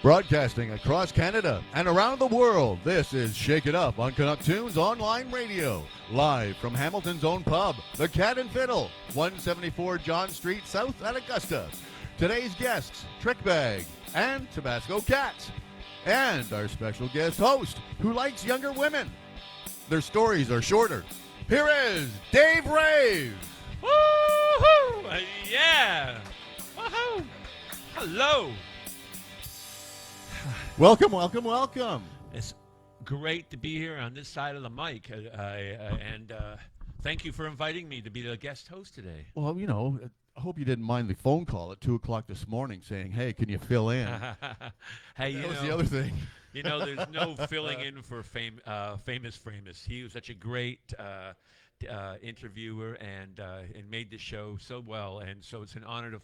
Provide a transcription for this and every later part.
Broadcasting across Canada and around the world, this is Shake It Up on Canuck Tunes Online Radio. Live from Hamilton's own pub, the Cat and Fiddle, 174 John Street, South at Augusta. Today's guests, Trickbag and Tabasco Cats. And our special guest host, who likes younger women. Their stories are shorter. Here is Dave Rave. Woo-hoo! Yeah! Woohoo! Hello! Welcome, welcome, welcome. It's great to be here on this side of the mic, and thank you for inviting me to be the guest host today. Well, you know, I hope you didn't mind the phone call at 2 o'clock this morning saying, hey, can you fill in? Hey, that was the other thing. You know, there's no filling in for famous. He was such a great interviewer and made the show so well, and so it's an honor to.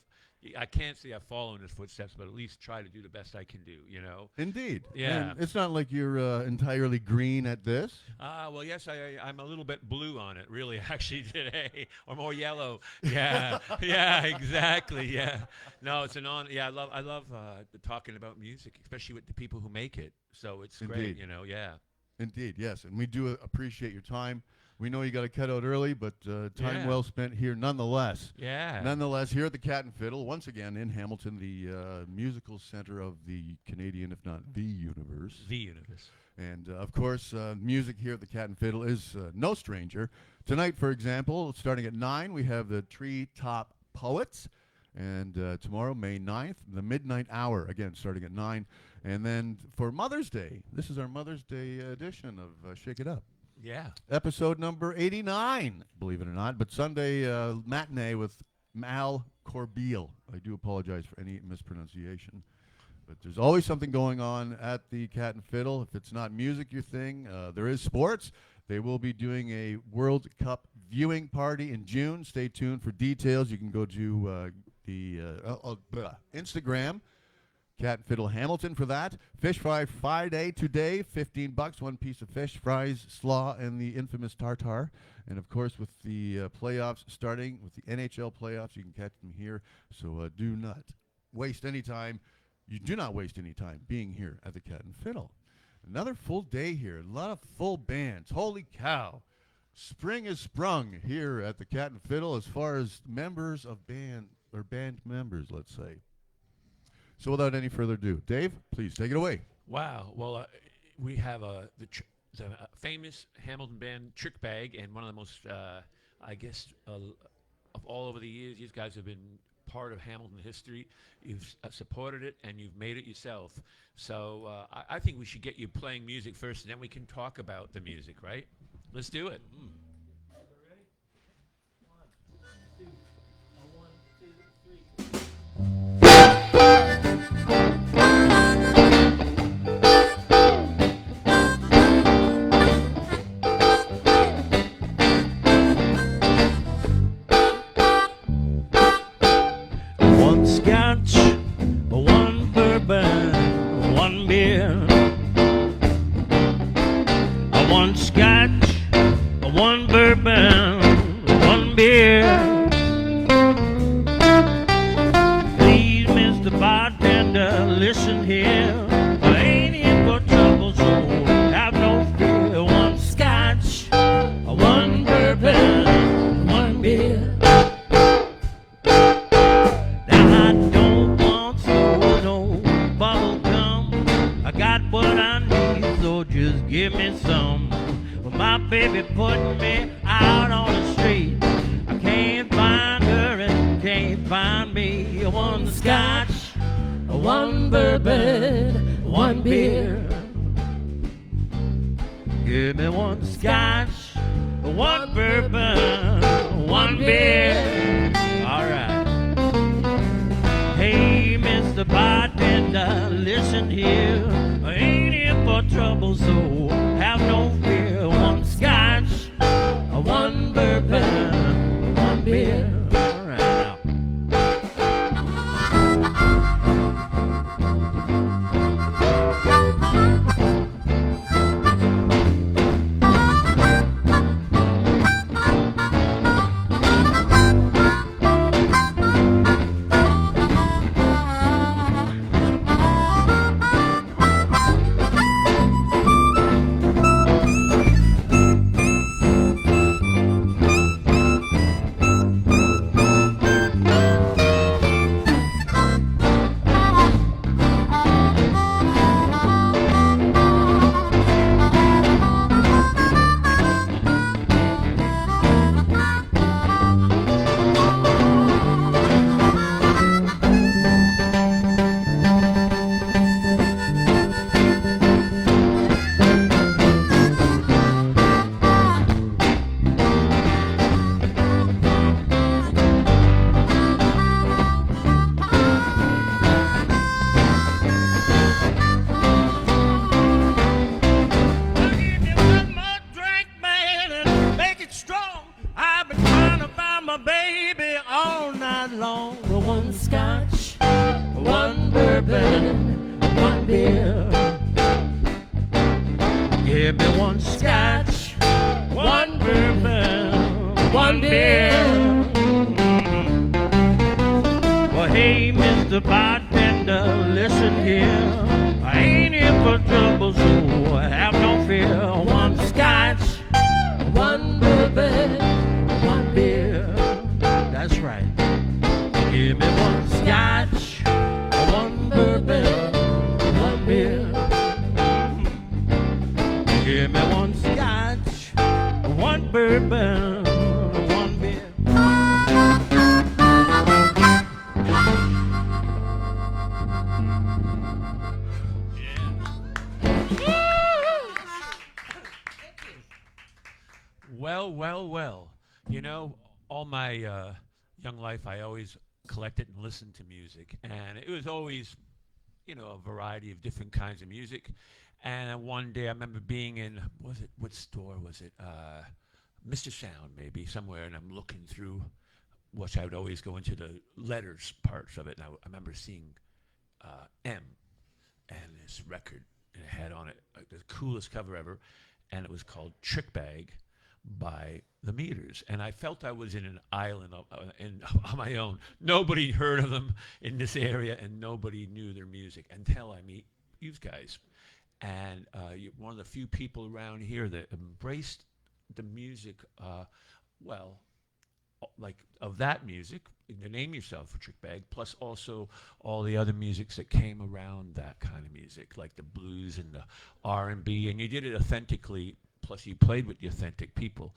I can't say I follow in his footsteps, but at least try to do the best I can do, you know? Indeed. Yeah. And it's not like you're entirely green at this. Well, yes, I'm a little bit blue on it, really, actually, today, or more yellow. Yeah, yeah, exactly, yeah. No, it's an honor. Yeah, I love talking about music, especially with the people who make it. So it's great, you know, yeah. Indeed, yes, and we do appreciate your time. We know you got to cut out early, but time well spent here nonetheless. Yeah. Nonetheless, here at the Cat and Fiddle, once again in Hamilton, the musical center of the Canadian, if not the universe. The universe. And, of course, music here at the Cat and Fiddle is no stranger. Tonight, for example, starting at 9, we have the Treetop Poets. And tomorrow, May 9th, the Midnight Hour, again, starting at 9. And then for Mother's Day, this is our Mother's Day edition of Shake It Up. Yeah. Episode number 89, believe it or not. But Sunday matinee with Mal Corbeil. I do apologize for any mispronunciation. But there's always something going on at the Cat and Fiddle. If it's not music, your thing, there is sports. They will be doing a World Cup viewing party in June. Stay tuned for details. You can go to the Instagram. Cat and Fiddle Hamilton for that. Fish fry Friday today, $15, one piece of fish, fries, slaw, and the infamous tartar. And of course, with the playoffs starting, with the NHL playoffs, you can catch them here. So do not waste any time. You do not waste any time being here at the Cat and Fiddle. Another full day here, a lot of full bands. Holy cow. Spring is sprung here at the Cat and Fiddle as far as members of band, or band members, let's say. So without any further ado, Dave, please take it away. Wow. Well, we have the famous Hamilton band Trickbag, and one of the most, I guess, of all over the years, these guys have been part of Hamilton history. You've supported it, and you've made it yourself. So I think we should get you playing music first, and then we can talk about the music, right? Let's do it. Ready? 1, 2, 1, 2, 3. One scotch, one bourbon, one beer. One scotch, one bourbon, one beer. Please, Mr. Bartender, listen here. I ain't in for trouble, so have no fear. One scotch, one bourbon, one beer. Now I don't want no bubble gum. I got what I need, so just give me some. Well, my baby putting me out on the street. I can't find her and can't find me. One scotch, one bourbon, one beer. Give me one scotch, one bourbon, one beer. All right. Hey, Mr. Bartender, listen here. I ain't here for trouble, so have no fear. One scotch, one bourbon, one beer. All right now. Mr. Bartender, listen here. I ain't here for trouble, so have no fear. One scotch, one bourbon, one beer. That's right. Give me one scotch, one bourbon, one beer. Give me one scotch, one bourbon, one beer. Well. You know, all my young life, I always collected and listened to music, and it was always, you know, a variety of different kinds of music. And one day, I remember being in what store was it? Mr. Sound, maybe somewhere, and I'm looking through, which I would always go into the letters parts of it, and I remember seeing M and this record, and it had on it like the coolest cover ever, and it was called Trickbag by the Meters, and I felt I was in an island on my own. Nobody heard of them in this area, and nobody knew their music until I meet you guys. And you're one of the few people around here that embraced the music, like of that music, to name yourself a Trickbag, plus also all the other musics that came around that kind of music, like the blues and the R&B, and you did it authentically. Plus, you played with the authentic people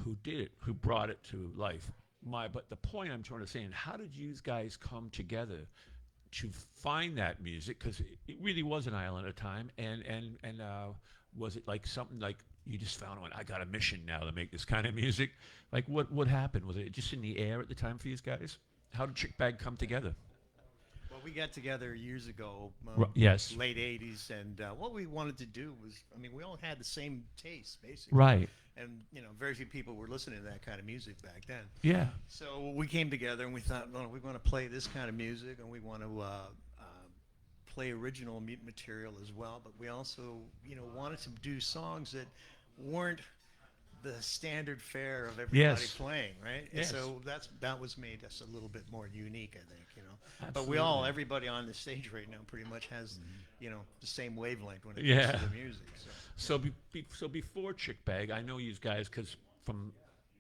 who did it, who brought it to life. But the point I'm trying to say, and how did you guys come together to find that music? Because it really was an island at a time, and was it like something like you just found one? I got a mission now to make this kind of music. Like what happened? Was it just in the air at the time for you guys? How did Trickbag come together? Well, we got together years ago, Yes. late 80s, and what we wanted to do was, I mean, we all had the same taste, basically. Right. And, you know, very few people were listening to that kind of music back then. Yeah. So we came together and we thought, well, we want to play this kind of music, and we want to play original material as well, but we also, you know, wanted to do songs that weren't the standard fare of everybody Yes. playing, right? Yes. And so that was made us a little bit more unique, I think, you know. Absolutely. But everybody on the stage right now pretty much has, you know, the same wavelength when it Yeah. comes to the music. So. So before Trickbag, I know you guys because from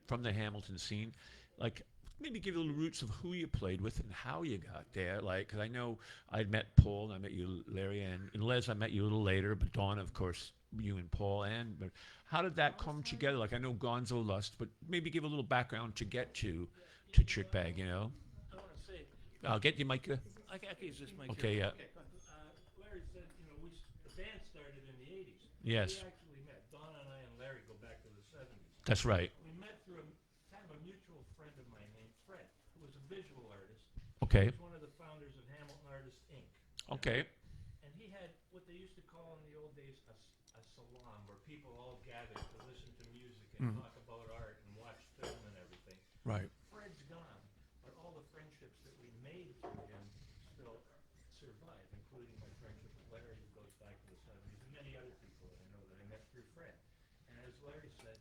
the Hamilton scene, like maybe give a little roots of who you played with and how you got there. Like, because I know I'd met Paul, and I met you, Larry, and Les. I met you a little later, but Dawn, of course, you and Paul. But how did that come together? Like, I know Gonzo Lust, but maybe give a little background to get to Trickbag. You know, I want to say, I'll get you, Mike. I can use this mic. Okay, yeah. Larry said, you know, the band started in the 80s. Yes. We actually met. Donna and I and Larry go back to the 70s. That's right. We met through kind of a mutual friend of mine named Fred, who was a visual artist. Okay. He was one of the founders of Hamilton Artists, Inc. Okay. And he had what they used to call in the old days a salon, where people all gathered to listen to music and talk about art and watch film and everything. Right. Fred's gone, but all the friendships that we made through him still survive, including my friendship with Larry, who goes back to the 70s, and many other people that I know that I met through Fred. And as Larry said,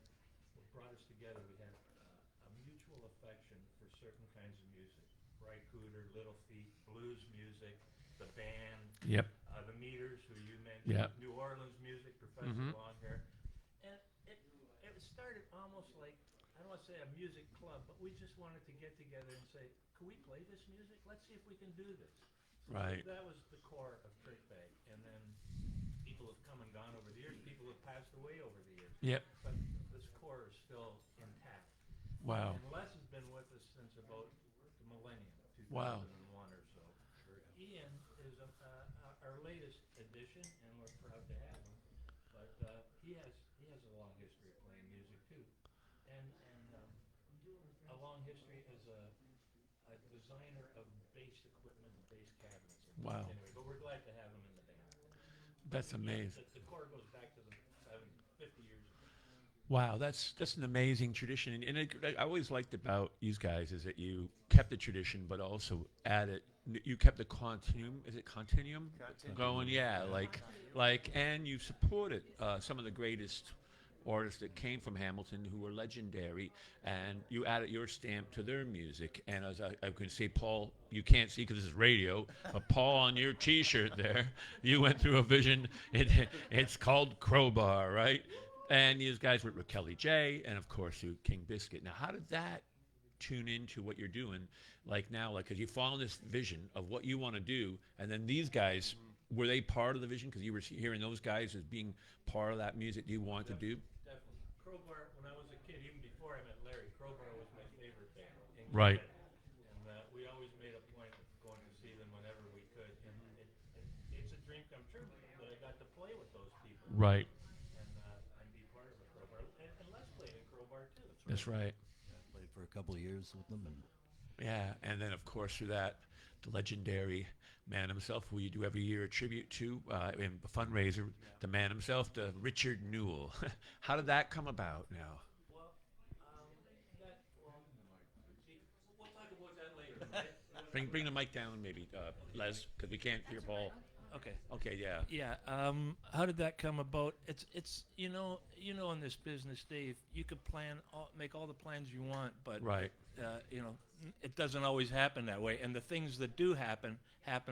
what brought us together, we had a mutual affection for certain kinds of music. Ry Cooder, Little Feat, blues music, the band, Yep. the Meters, who you mentioned, Yeah. New Orleans music, Professor Longhair. And it started almost like, I don't want to say a music club, but we just wanted to get together and say, can we play this music? Let's see if we can do this. So Right. that was the core of Trickbag. And then people have come and gone over the years. People have passed away over the years. Yep. But this core is still intact. Wow. And Les has been with us since about the millennium, 2001 Wow. or so. Ian is our latest addition, and we're proud to have him. But he has a long history of playing music too, and a long history as a designer of bass equipment and bass cabinets. Wow. Anyway, but we're glad to have him in the band. That's amazing. The core goes back to the 50 years. Wow, that's an amazing tradition, and I always liked about you guys is that you kept the tradition, but also added. You kept the continuum. Is it continuum? Continuum. Going? Yeah, like, and you supported some of the greatest artists that came from Hamilton who were legendary, and you added your stamp to their music. And as I can say, Paul, you can't see because this is radio, but Paul, on your T-shirt there, you went through a vision. It's called Crowbar, right? And these guys were with Kelly J, and of course, through King Biscuit. Now, how did that tune into what you're doing, like now, like, because you found this vision of what you want to do, and then these guys, were they part of the vision? Because you were hearing those guys as being part of that music you wanted to do? Definitely. Crowbar, when I was a kid, even before I met Larry, Crowbar was my favorite band. Right. And we always made a point of going to see them whenever we could. And it's a dream come true that I got to play with those people. Right. And be part of the Crowbar. And Les played in Crowbar, too. That's right. I played for a couple of years with them, and Yeah, and then of course through that, the legendary man himself, who you do every year a tribute to in a fundraiser, the man himself, the Richard Newell. How did that come about now? Well, see, we'll talk about that later. Right? Bring the mic down, maybe, Les, because we can't hear Paul. Okay. Okay, yeah. Yeah. How did that come about? It's in this business, Dave, you could make all the plans you want, but Right. It doesn't always happen that way. And the things that do happen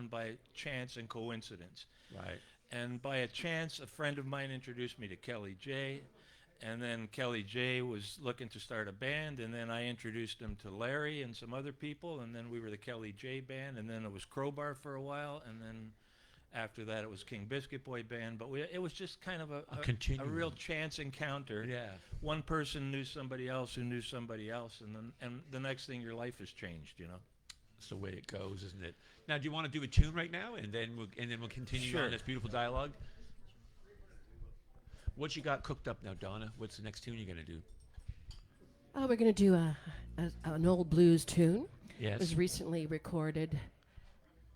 by chance and coincidence. Right. And by a chance, a friend of mine introduced me to Kelly J. And then Kelly J was looking to start a band, and then I introduced him to Larry and some other people, and then we were the Kelly J band, and then it was Crowbar for a while, and then after that it was King Biscuit Boy band. But it was just kind of a continuum. real chance encounter. Yeah. One person knew somebody else who knew somebody else, and the next thing, your life has changed, That's the way it goes, isn't it? Now, do you want to do a tune right now, and then we'll continue Sure. on this beautiful dialogue? What you got cooked up now, Donna? What's the next tune you're gonna do? We're going to do an old blues tune. Yes. It was recently recorded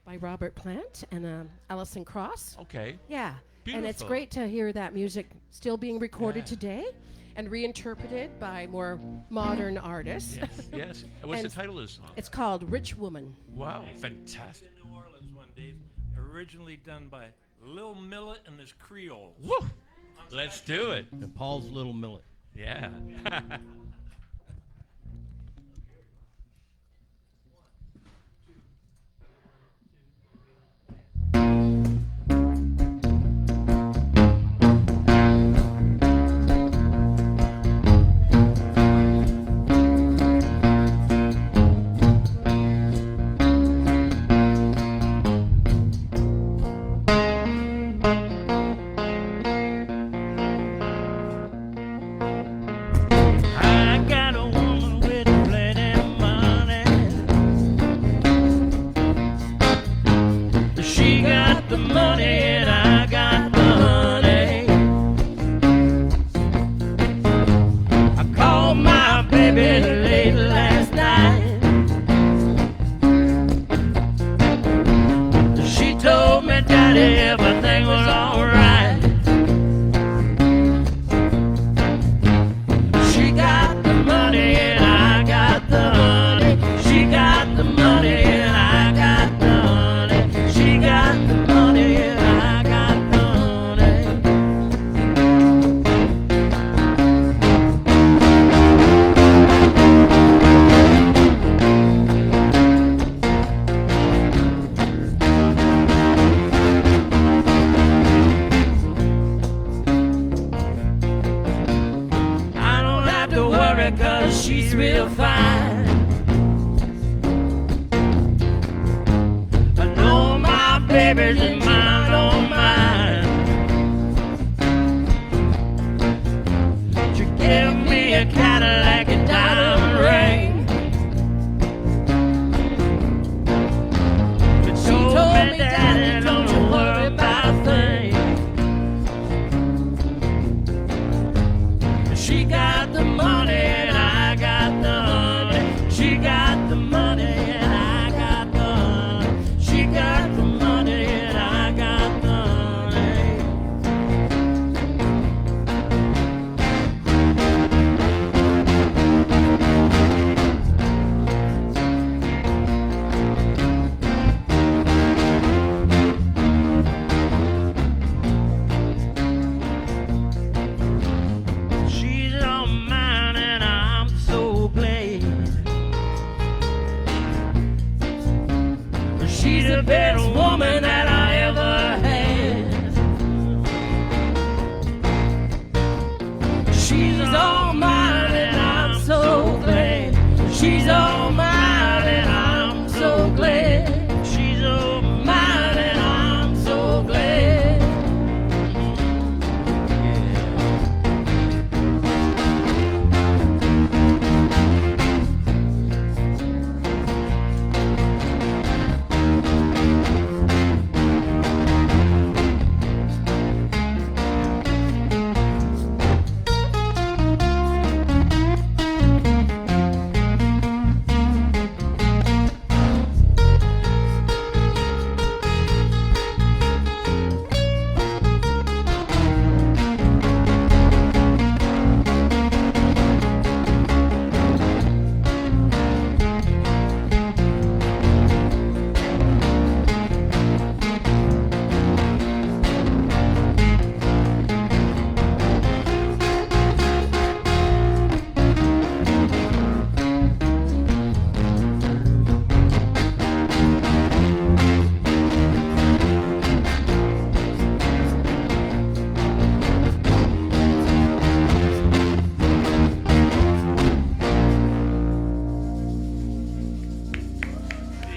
by Robert Plant and Alison Cross. Okay. Yeah. And it's Beautiful. great to hear that music still being recorded Yeah. today and reinterpreted by more modern artists. Yes. Yes. What's the And title of the song? It's called Rich Woman. Wow, fantastic. New Orleans one, Dave, originally done by Lil Millet and his Creole. Woo! Let's do it. and Paul's Little Millet. Yeah. I got a woman with plenty of money. She got the money and I got the honey. I called my baby late last night. She told me, Daddy, everything was alright. She got the money and I got the honey. She got the money and I got the honey. She got the money and I got the honey. I don't have to worry 'cause she's real fine. I know my baby's in mine, on mine. She give me a Cadillac and diamond ring. She told me, Daddy, don't you worry about a thing. She got the money and I got the honey. She got the money and I got the honey. She got the money and I got woman that I ever had. She's all mine and I'm so glad. She's all mine and I'm so glad. She's all mine and I'm so glad.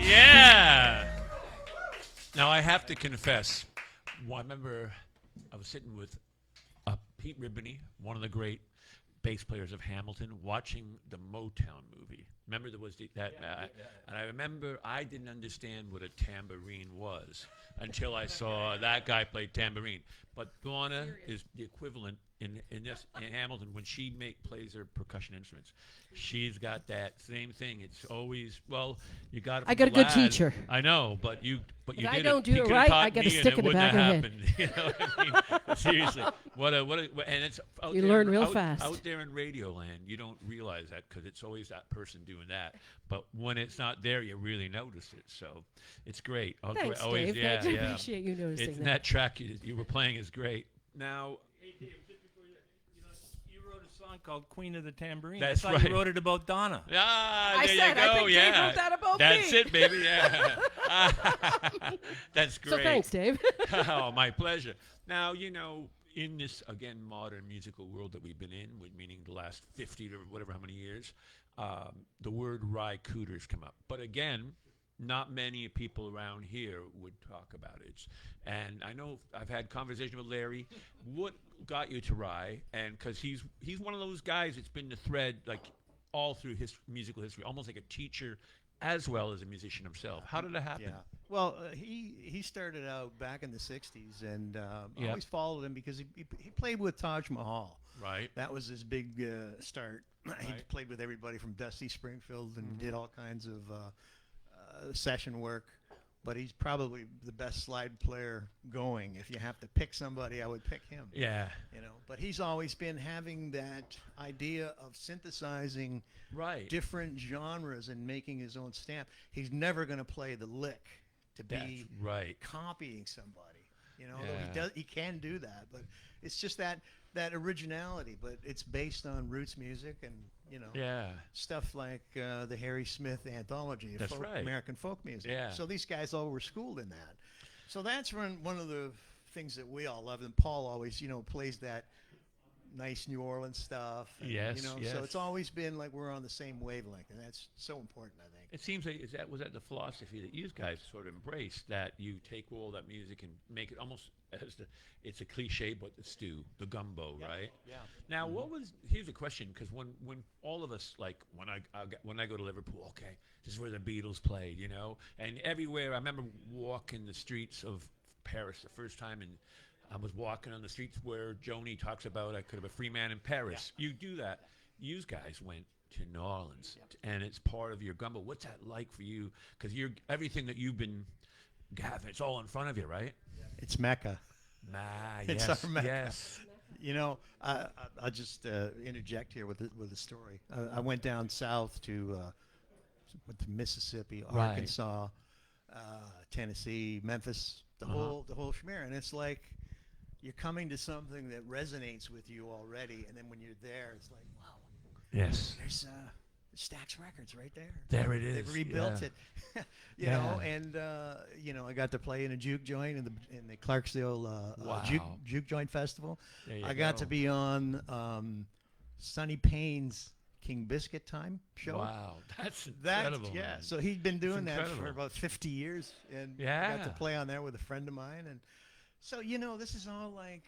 Yeah. Now I have to confess, I remember I was sitting with Pete Ribney, one of the great bass players of Hamilton, watching the Motown movie. Remember there was and I remember I didn't understand what a tambourine was until I saw that guy play tambourine. But Donna is the equivalent in Hamilton when she plays her percussion instruments. She's got that same thing. It's always you got. I got a good teacher. I know, but you If I did don't it. do it right, I got a stick in the back of the head. You know what I mean? Seriously, and it's out You there, learn real fast. out there in radio land. You don't realize that because it's always that person doing that. But when it's not there, you really notice it. So it's great. Thanks, always, Dave. yeah, I yeah. appreciate you noticing It's that. that track you were playing is great. Now, Hey, Dave, just before you wrote a song called Queen of the Tambourine. That's I thought right. you wrote it about Donna. I there said, you go. I think yeah, Dave wrote that about That's me. it, baby. Yeah, that's great. So thanks, Dave. Oh, my pleasure. Now, in this, again, modern musical world that we've been in, meaning the last 50 to whatever how many years, the word Rycooters come up. But again, not many people around here would talk about it. And I know I've had conversation with Larry. What got you to Rye? And because he's one of those guys that's been the thread like all through his musical history, almost like a teacher as well as a musician himself. How did it happen? Yeah. Well, he started out back in the '60s, and I always followed him because he played with Taj Mahal. Right. That was his big start. He played with everybody from Dusty Springfield and did all kinds of session work. But he's probably the best slide player going. If you have to pick somebody, I would pick him. Yeah. But he's always been having that idea of synthesizing Right. different genres and making his own stamp. He's never going to play the lick to That's be right. copying somebody. Although Yeah. he can do that, but it's just that originality. But it's based on roots music and Yeah. stuff like the Harry Smith anthology of That's right. American folk music. Yeah. So these guys all were schooled in that. So that's one of the things that we all love. And Paul always, plays that nice New Orleans stuff. And, Yes, So yes. it's always been like we're on the same wavelength, and that's so important, I think. It seems like was that the philosophy that you guys sort of embraced, that you take all that music and make it almost as it's a cliche, but the stew, the gumbo, right? Yeah. Now, here's a question, because when all of us, like when I go to Liverpool, okay, this is where the Beatles played, and everywhere. I remember walking the streets of Paris the first time, and I was walking on the streets where Joni talks about I could have a free man in Paris. Yeah. You do that. You guys went to New Orleans, and it's part of your gumbo. What's that like for you? Because everything that you've been having, it's all in front of you, right? It's Mecca. It's Yes, our Mecca. yes. I'll just interject here with a story. I went down south to Mississippi, Right. Arkansas, Tennessee, Memphis, the whole schmear, and it's like you're coming to something that resonates with you already, and then when you're there, it's like, wow, Yes. Stax Records right there. There it is. They've rebuilt yeah. it. you know, Yeah. and I got to play in a juke joint in the Clarksdale Wow. juke joint festival. There you I got go. to be on Sonny Payne's King Biscuit Time show. Wow, that's That incredible. yeah. man. So he'd been doing that for incredible. about 50 years, and I got to Yeah. play on there with a friend of mine, and so this is all like.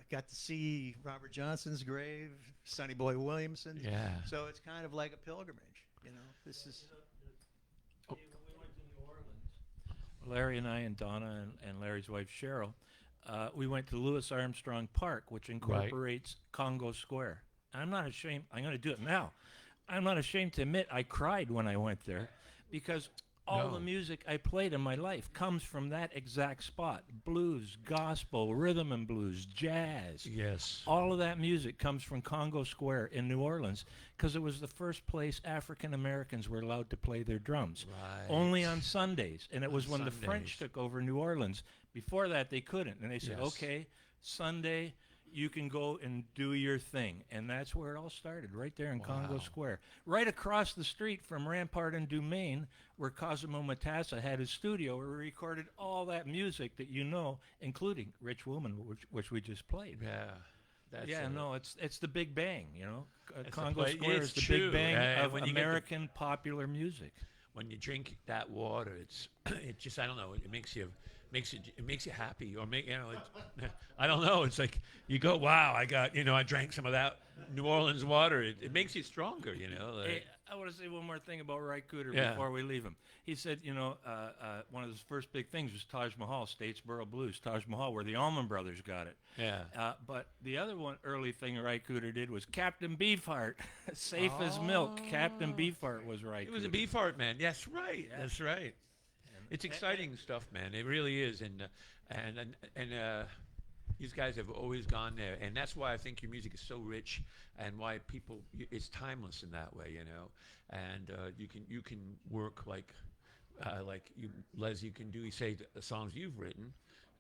Got to see Robert Johnson's grave, Sonny Boy Williamson. Yeah. So it's kind of like a pilgrimage. This is. We went to New Orleans. Larry and I and Donna and Larry's wife Cheryl, we went to Louis Armstrong Park, which incorporates Congo Square. I'm not ashamed. I'm going to do it now. I'm not ashamed to admit I cried when I went there because all the music I played in my life comes from that exact spot. Blues, gospel, rhythm and blues, jazz. Yes. All of that music comes from Congo Square in New Orleans because it was the first place African Americans were allowed to play their drums. Right. Only on Sundays. And it was when the Sundays. French took over New Orleans. Before that, they couldn't. And they said, Yes. okay, Sunday, you can go and do your thing. And that's where it all started, right there in Congo Wow. Square. Right across the street from Rampart and Dumaine, where Cosimo Matassa had his studio, where he recorded all that music that including Rich Woman, which we just played. Yeah. That's It's the Big Bang, It's the Congo play- Square it's is the true. Big Bang Yeah, of when you get the- American popular music. when you drink that water, it just I don't know. It makes you happy or I don't know. It's like you go, wow, I drank some of that New Orleans water. It makes you stronger, Hey, I want to say one more thing about Ry Cooder Yeah. before we leave him. He said, one of his first big things was Taj Mahal, Statesboro Blues, Taj Mahal, where the Allman Brothers got it. Yeah. But the other early thing Ry Cooder did was Captain Beefheart, Safe as Milk. Captain Beefheart was Ry It was a Cooder. Beefheart, man. Yes, right. Yeah. That's right. It's exciting stuff, man. It really is, and these guys have always gone there, and that's why I think your music is so rich, and why it's timeless in that way, And you can work like you, Les, you can the songs you've written,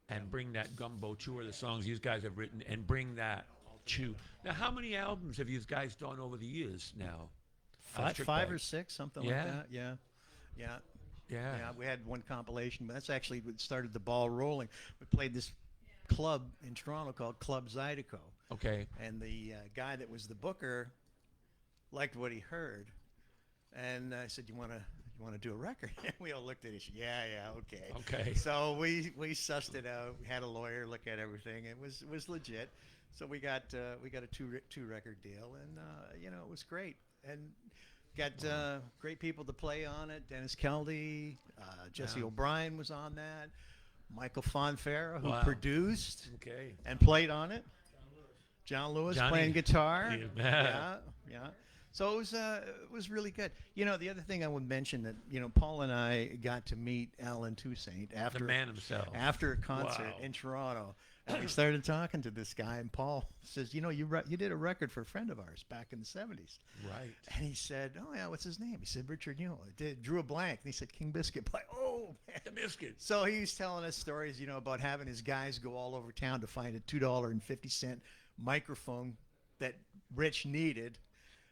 and bring that gumbo tour, the songs these guys have written, and bring that to. Now, how many albums have you guys done over the years now? Five or six, something Yeah. like that. Yeah. Yeah. Yeah, we had one compilation, but that's actually what started the ball rolling. We played this club in Toronto called Club Zydeco, Okay. and the guy that was the booker liked what he heard, and I said, "You want to do a record?" And we all looked at each other. Yeah, okay. Okay. So we sussed it out. We had a lawyer look at everything. It was legit. So we got a two record deal, and it was great. And got great people to play on it. Dennis Keldy, Jesse O'Brien was on that. Michael Fonfara, who Wow. produced Okay. and played on it. John Lewis Johnny. playing guitar. Yeah. Yeah. So it was really good. The other thing I would mention that Paul and I got to meet Alan Toussaint The after man himself. after a concert Wow. in Toronto. And we started talking to this guy, and Paul says, you did a record for a friend of ours back in the 70s. Right. And he said, oh, yeah, what's his name? He said, Richard Newell. Drew a blank. And he said, King Biscuit. Like, oh, man. The biscuits. So he was telling us stories, about having his guys go all over town to find a $2.50 microphone that Rich needed.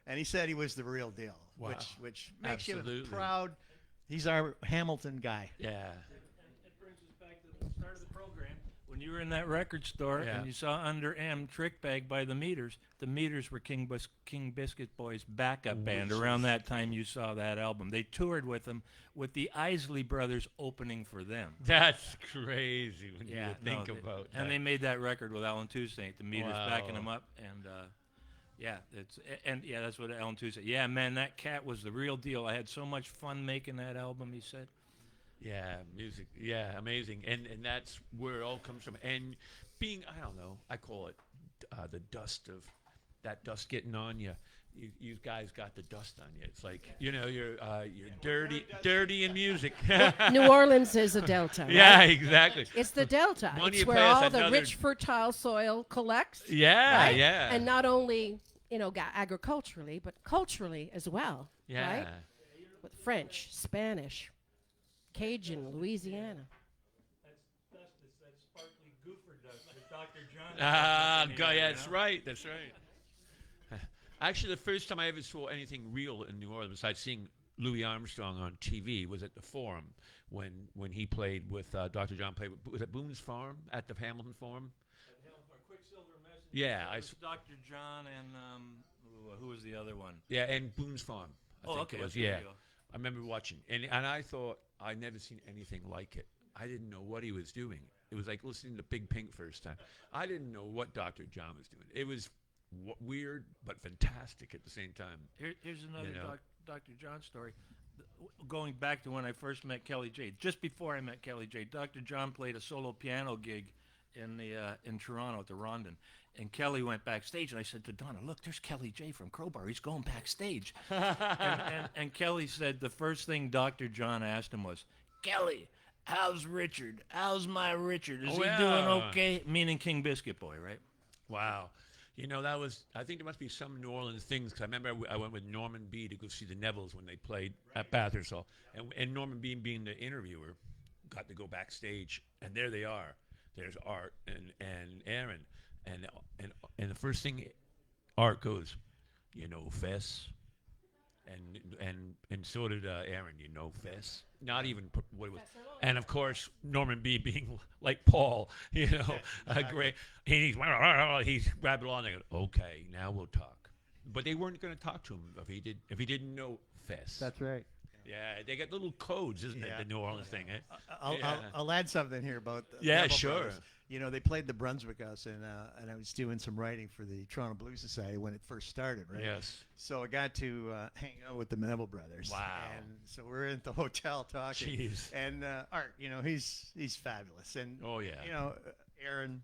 And he said he was the real deal, Wow. which makes you Absolutely. proud. He's our Hamilton guy. Yeah. It brings us back to the start of the program. When you were in that record store Yeah. and you saw Under M Trickbag by the Meters were King Biscuit Boys' backup band. Around that time you saw that album. They toured with them, with the Isley Brothers opening for them. That's crazy when you think about that. And they made that record with Alan Toussaint, the Meters backing Wow. them up, and that's what Alan Toussaint. Yeah, man, that cat was the real deal. I had so much fun making that album. He said. Yeah, music. Yeah, amazing. And that's where it all comes from. And being, I don't know, I call it the dust of that dust getting on you. You guys got the dust on you. It's like, you're dirty in music. New Orleans is a delta. Right? Yeah, exactly. It's the delta. One It's you where pass all the another- rich, fertile soil collects. Yeah, right? yeah. And not only, agriculturally, but culturally as well. Yeah. Right? With French, Spanish, Cajun, Louisiana. That's dust. It's that sparkly goofer dust that Dr. John. God, yeah, that's right. That's right. Actually, the first time I ever saw anything real in New Orleans, besides seeing Louis Armstrong on TV, was at the Forum when he played with Dr. John played with, was it Boone's Farm at the Hamilton Forum? Quicksilver Messenger. Yeah, I It was Dr. John and who was the other one? yeah, and Boone's Farm. I think Okay. it was, okay, there yeah. you go. I remember watching, and I thought I'd never seen anything like it. I didn't know what he was doing. It was like listening to Big Pink first time. I didn't know what Dr. John was doing. It was weird but fantastic at the same time. Here's another know. Dr. John story. Going back to when I first met Kelly J. Just before I met Kelly J, Dr. John played a solo piano gig in Toronto at the Rondon. And Kelly went backstage, and I said to Donna, "Look, there's Kelly J from Crowbar. He's going backstage." and Kelly said the first thing Dr. John asked him was, "Kelly, how's Richard? How's my Richard? Is he doing yeah. okay?" Meaning King Biscuit Boy, right? Wow. You know, that was, I think there must be some New Orleans things, because I remember I went with Norman B. to go see the Nevilles when they played at Bathurst Hall. And Norman B. being the interviewer, got to go backstage, and there they are. There's Art and Aaron. And the first thing Art goes, "You know, Fess." And so did Aaron, "You know, Fess." Not even what it was. And of course, Norman B. being like Paul, you know, great. He's grabbed it on and go, "Okay, now we'll talk." But they weren't going to talk to him if he didn't know Fess. That's right. Yeah, they got little codes, isn't it? Yeah. The New Orleans thing, eh? I'll, I'll add something here about the Yeah, Neville sure. Brothers. You know, they played the Brunswick House, and I was doing some writing for the Toronto Blues Society when it first started, right? Yes. So I got to hang out with the Neville Brothers. Wow. And so we're at the hotel talking. Jeez. And Art, you know, he's fabulous. And, Oh, yeah. you know, Aaron,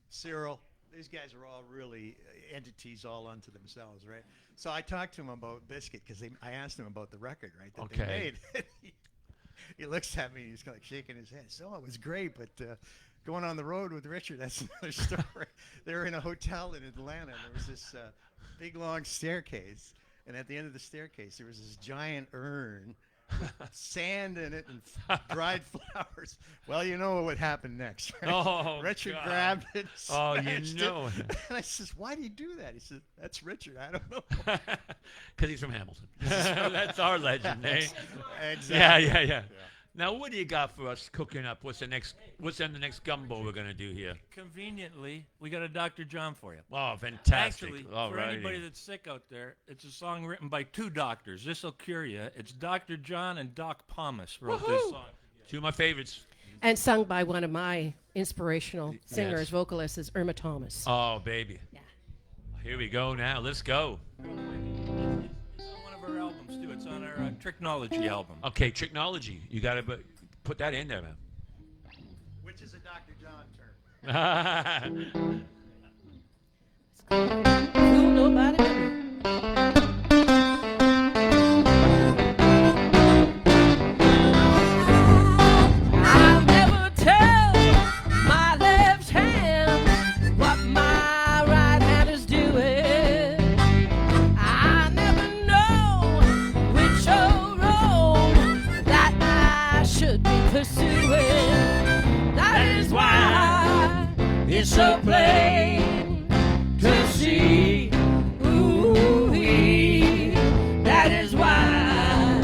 Cyril, these guys are all really entities all unto themselves, right? So I talked to him about Biscuit because I asked him about the record, right, that they Okay. made. He looks at me and he's like shaking his head. So it was great, but going on the road with Richard, that's another story. They were in a hotel in Atlanta. And there was this big, long staircase. And at the end of the staircase, there was this giant urn with sand in it and dried flowers. Well, you know what happened next, right? Oh, Richard God. grabbed it. Oh, you smashed know it. it. And I says, "Why do you do that?" He said, "That's Richard. I don't know." Because he's from Hamilton. That's our legend, eh? Exactly. Yeah. Now, what do you got for us cooking up? What's in the next gumbo we're going to do here? Conveniently, we got a Dr. John for you. Oh, fantastic. Actually, All for anybody that's sick out there, it's a song written by two doctors. This will cure you. It's Dr. John and Doc Pomus wrote this song. Two of my favorites. And sung by one of my inspirational singers, Yes. vocalists, is Irma Thomas. Oh, baby. Yeah. Here we go now. Let's go. It's on one of our albums, too. It's on our Tricknology album. Okay, Tricknology. You got to put that in there, man. Which is a Dr. John term. Fool nobody but me. I'll never tell my left hand what my right hand is doing. I never know which road that I should be pursuing. That is why it's so plain to see. Ooh-wee. That is why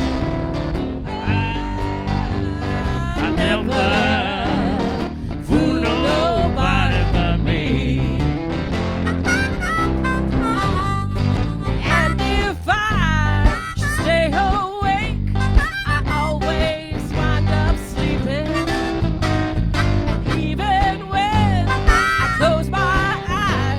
I never fool nobody but me. And if I stay awake, I always wind up sleeping. And even when I close my eyes,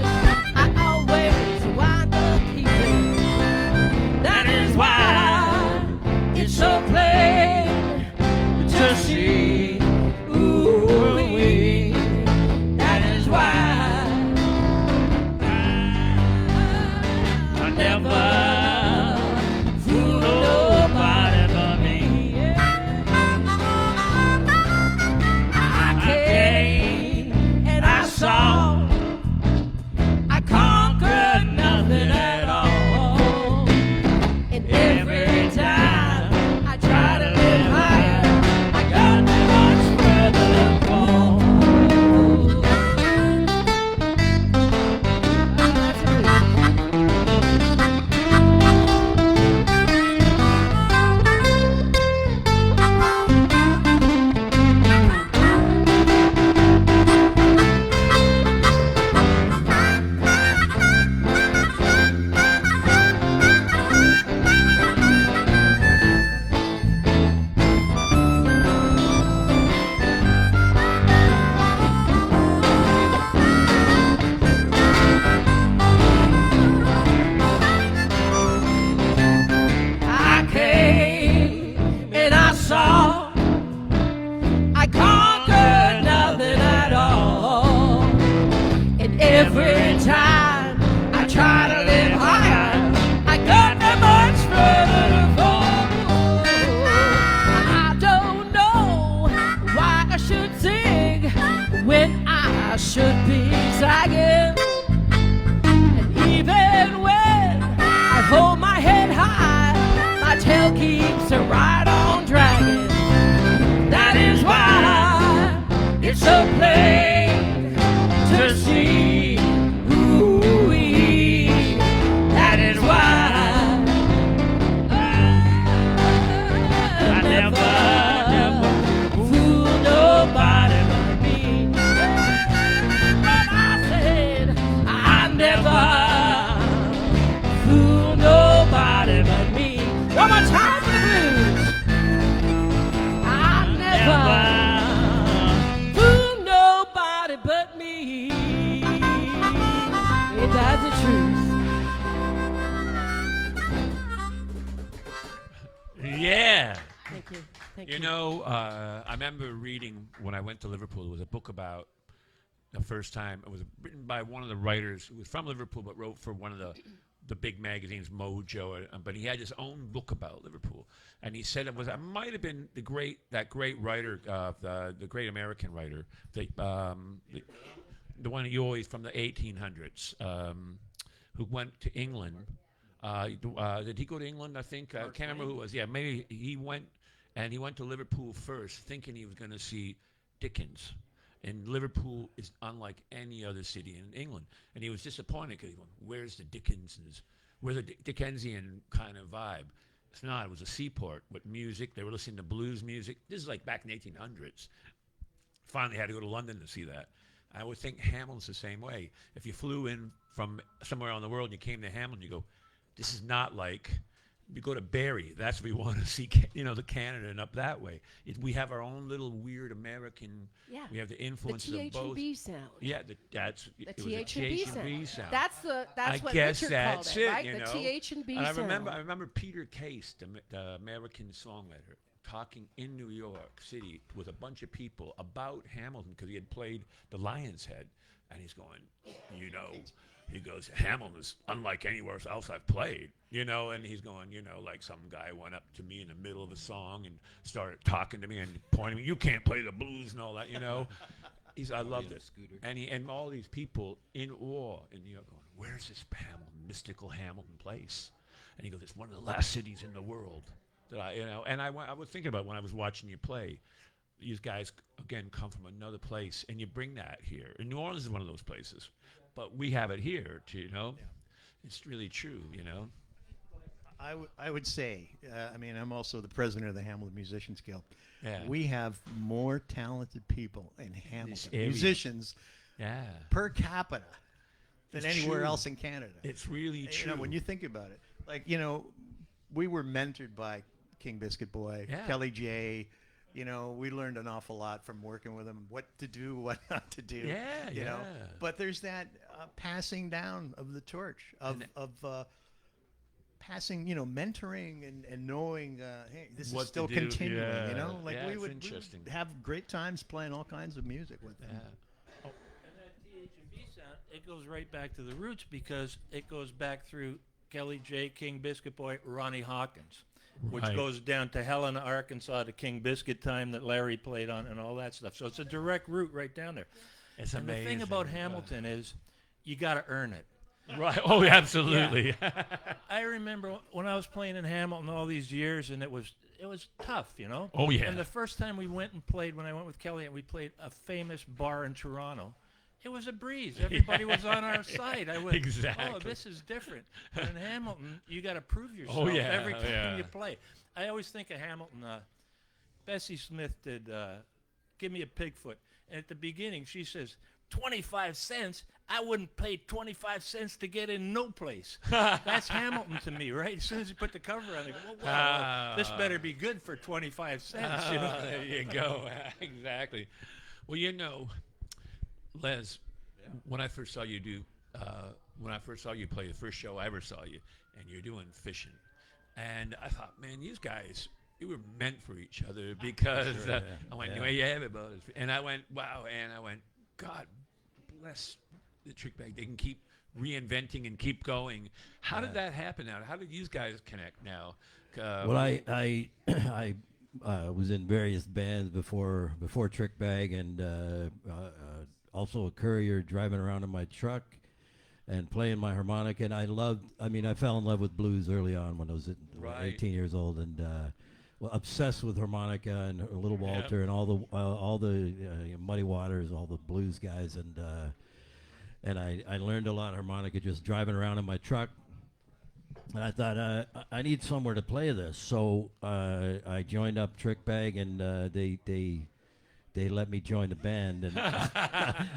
should be dragging. And even when I hold my head high, my tail keeps right on dragging. That is why it's so plain to see. Ooh-wee. That is why I never fool nobody but me. But I said I never fool nobody but me. One more time for the blues. I never fool nobody but me. Ain't that the truth? Yeah. Thank you. Thank you. You know, I remember reading when I went to Liverpool. There was a book about the first time. It was written by one of the writers who was from Liverpool, but wrote for one of the big magazines, Mojo. But he had his own book about Liverpool, and he said it might have been that great writer, the great American writer, the one you always from the 1800s, who went to England. Did he go to England? I think I can't remember who it was. Yeah, maybe he went. And he went to Liverpool first, thinking he was going to see Dickens. And Liverpool is unlike any other city in England. And he was disappointed because he went, where's the Dickens? Where's the Dickensian kind of vibe? It's not. It was a seaport with music. They were listening to blues music. This is like back in the 1800s. Finally had to go to London to see that. I would think Hamilton's the same way. If you flew in from somewhere around the world and you came to Hamilton, you go, this is not like... You go to Barrie, that's where we want to see, the Canada and up that way. We have our own little weird American. Yeah. We have the The influences of both. TH&B sound. Yeah, The it was a TH&B TH&B sound. sound. That's what guess Richard that's called it, it, right? you The know. TH&B And sound. I remember Peter Case, the American songwriter, talking in New York City with a bunch of people about Hamilton because he had played the Lion's Head, and he's going, he goes, Hamilton is unlike anywhere else I've played, and he's going, like some guy went up to me in the middle of a song and started talking to me and pointing me, you can't play the blues and all that, I loved it. And all these people in awe in New York going, where's this mystical Hamilton place? And he goes, it's one of the last cities in the world that and I was thinking about when I was watching you play, these guys, again, come from another place, and you bring that here. And New Orleans is one of those places. But we have it here, too, It's really true, I would say, I'm also the president of the Hamilton Musicians Guild. Yeah. We have more talented people in Hamilton, area. musicians, per capita than It's anywhere true. else in Canada. It's really true. When you think about it, like, we were mentored by King Biscuit Boy, Yeah. Kelly J. We learned an awful lot from working with him, what to do, what not to do. Yeah. But there's that passing down of the torch of passing, mentoring and knowing, hey, this What is still to do. continuing. Yeah. Like Yeah, we it's would interesting. have great times playing all kinds of music with them. Yeah. And that TH&B sound, it goes right back to the roots because it goes back through Kelly J, King Biscuit Boy, Ronnie Hawkins, which Right. goes down to Helena, Arkansas, to King Biscuit time that Larry played on and all that stuff. So it's a direct route right down there. It's And amazing. the thing about Hamilton is you got to earn it. Right. Oh, absolutely. I remember when I was playing in Hamilton all these years, and it was tough, Oh, yeah. And the first time we went and played, when I went with Kelly, and we played a famous bar in Toronto, it was a breeze. Everybody was on our side. I went, Exactly. oh, this is different. But in Hamilton, you got to prove yourself Oh, yeah, every time yeah. you play. I always think of Hamilton. Bessie Smith did Give Me a Pigfoot. And at the beginning, she says, 25 cents? I wouldn't pay 25 cents to get in no place. That's Hamilton to me, right? As soon as you put the cover on, I go, well, wow, this better be good for 25 cents. There you go. Exactly. Well, Les, when I first saw you play the first show I ever saw you, and you're doing fishing, and I thought, man, these guys, you were meant for each other because I went, yeah, everybody, and I went, wow, and I went, God bless the Trickbag. They can keep reinventing and keep going. How did that happen now? How did you guys connect now? Well, I was in various bands before Trickbag, and also a courier driving around in my truck and playing my harmonica. And I fell in love with blues early on when I was 18 years old, and obsessed with harmonica and Little Walter and all the Muddy Waters, all the blues guys, and I learned a lot of harmonica just driving around in my truck. And I thought I need somewhere to play this, so I joined up Trickbag, and they let me join the band. And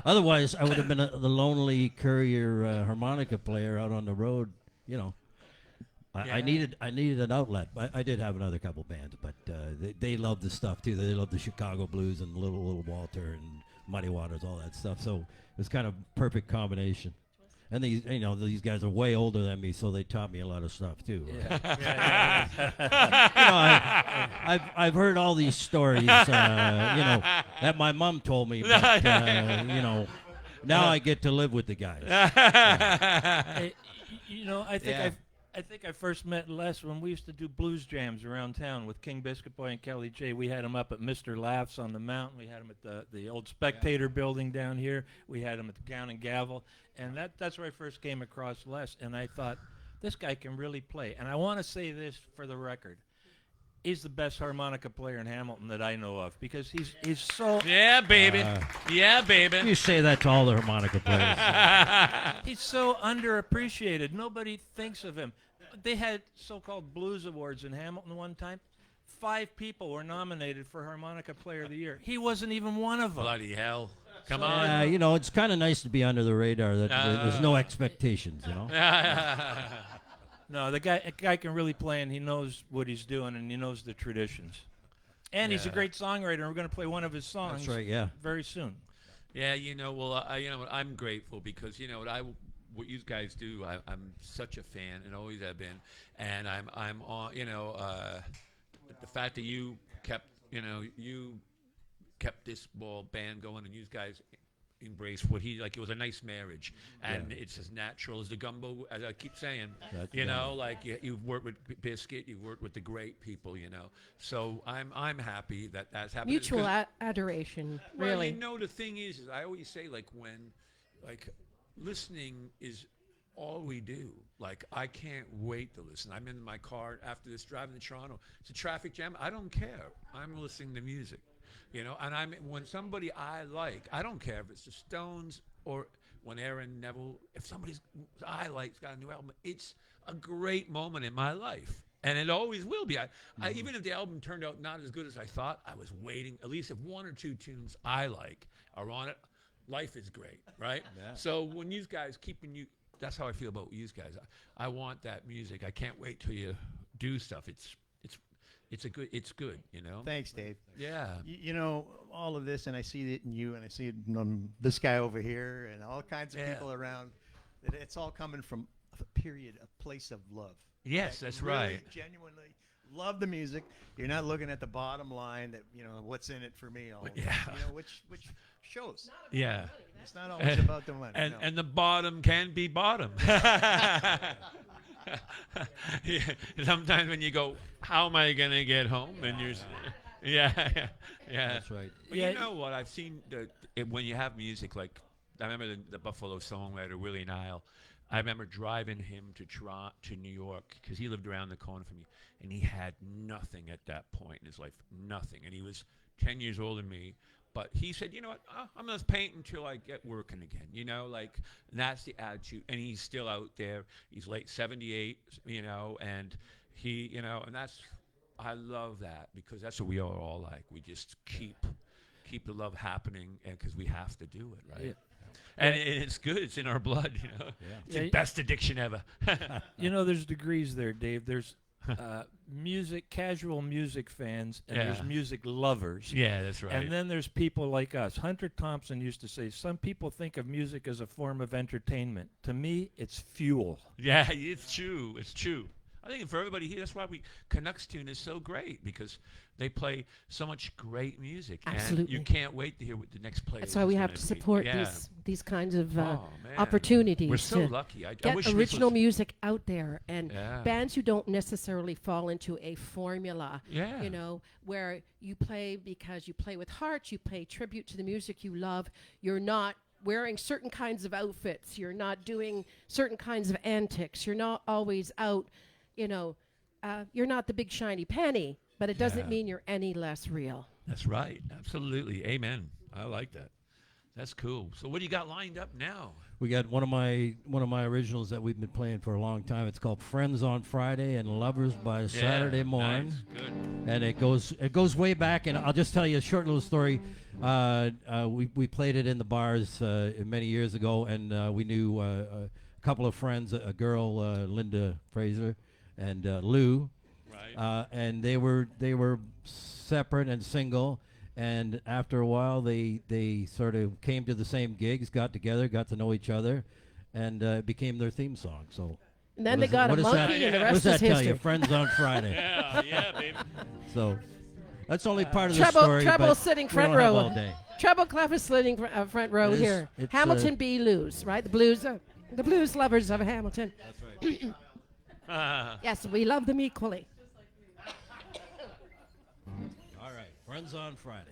otherwise, I would have been the lonely courier harmonica player out on the road. You know, I needed an outlet. I did have another couple bands, but they loved the stuff too. They loved the Chicago blues and Little Walter and Muddy Waters, all that stuff. So it was kind of perfect combination. And these guys are way older than me, so they taught me a lot of stuff too. Yeah. I've heard all these stories, that my mom told me. But, now I get to live with the guys. I think I first met Les when we used to do blues jams around town with King Biscuit Boy and Kelly J. We had him up at Mr. Laughs on the Mountain. We had him at the old Spectator building down here. We had him at the Gown and Gavel. And that's where I first came across Les. And I thought, this guy can really play. And I want to say this for the record. He's the best harmonica player in Hamilton that I know of, because he's so... Yeah, baby. Yeah, baby. You say that to all the harmonica players. He's so underappreciated. Nobody thinks of him. They had so-called blues awards in Hamilton one time. 5 people were nominated for Harmonica Player of the Year. He wasn't even one of them. Bloody hell. Come on. It's kind of nice to be under the radar. That there's no expectations, No, the guy can really play, and he knows what he's doing, and he knows the traditions. And he's a great songwriter, and we're going to play one of his songs. That's right, yeah. Very soon. Yeah, I'm grateful because, what you guys do, I'm such a fan and always have been. And I'm on, the fact that you kept this band going, and you guys embrace what it was a nice marriage, and it's as natural as the gumbo, as I keep saying. You've worked with Biscuit, you've worked with the great people, so I'm happy that's happening. Mutual adoration, really. The thing is I always say, when listening is all we do. I can't wait to listen. I'm in my car after this driving to Toronto. It's a traffic jam. I don't care. I'm listening to music. And when somebody I like, I don't care if it's the Stones or when Aaron Neville, if somebody's I like's got a new album, it's a great moment in my life. And it always will be. I even if the album turned out not as good as I thought, I was waiting. At least if 1 or 2 tunes I like are on it, life is great, right? Yeah. So when you guys that's how I feel about you guys. I want that music. I can't wait till you do stuff. It's good, Thanks, Dave. Yeah. All of this, and I see it in you, and I see it in this guy over here, and all kinds of people around. That it's all coming from a place of love. Yes, that's really right. Genuinely love the music. You're not looking at the bottom line that what's in it for me. Which shows. Yeah. It's not always about the money. And the bottom can be bottom. Sometimes when you go, how am I going to get home? And you're, yeah. That's right. But you know what? I've seen when you have music, I remember the Buffalo songwriter, Willie Nile. I remember driving him to New York because he lived around the corner from me, and he had nothing at that point in his life, nothing. And he was 10 years older than me. But he said, you know what, I'm going to paint until I get working again, and that's the attitude. And he's still out there. He's late 78, and he, and I love that because that's what we are all like. We just keep the love happening, and because we have to do it, right? Yeah. And it's good. It's in our blood, Yeah. It's the best addiction ever. There's degrees there, Dave. There's casual music fans, and there's music lovers. Yeah, that's right. And then there's people like us. Hunter Thompson used to say, some people think of music as a form of entertainment. To me, it's fuel. Yeah, it's true. It's true. I think for everybody here, that's why Canucks Tune is so great, because they play so much great music. Absolutely. And you can't wait to hear what the next player is. That's why we have to support these kinds of opportunities. We're so lucky. I get wish original music out there, and bands who don't necessarily fall into a formula, where you play because you play with heart, you pay tribute to the music you love. You're not wearing certain kinds of outfits. You're not doing certain kinds of antics. You're not always out, you're not the big shiny penny, but it doesn't mean you're any less real. That's right. Absolutely. Amen. I like that. That's cool. So what do you got lined up now? We got one of my originals that we've been playing for a long time. It's called "Friends on Friday" and "Lovers by Saturday Morning." Nice. Good. And it goes way back. And I'll just tell you a short little story. We played it in the bars many years ago, and we knew a couple of friends, a girl, Linda Fraser, and Lou, Right. and they were separate and single. And after a while, they sort of came to the same gigs, got together, got to know each other, and it became their theme song. So, And then they got a what does that- monkey, and the what rest does that is tell history. you? Friends on Friday. Yeah, baby. So that's only part of the Treble, story. treble but sitting we front don't have row. all day. Treble clef is sitting front row It is- here. it's, Hamilton B. Blues, right? The blues lovers of Hamilton. That's right. Yes, we love them equally. All right, Friends on Friday.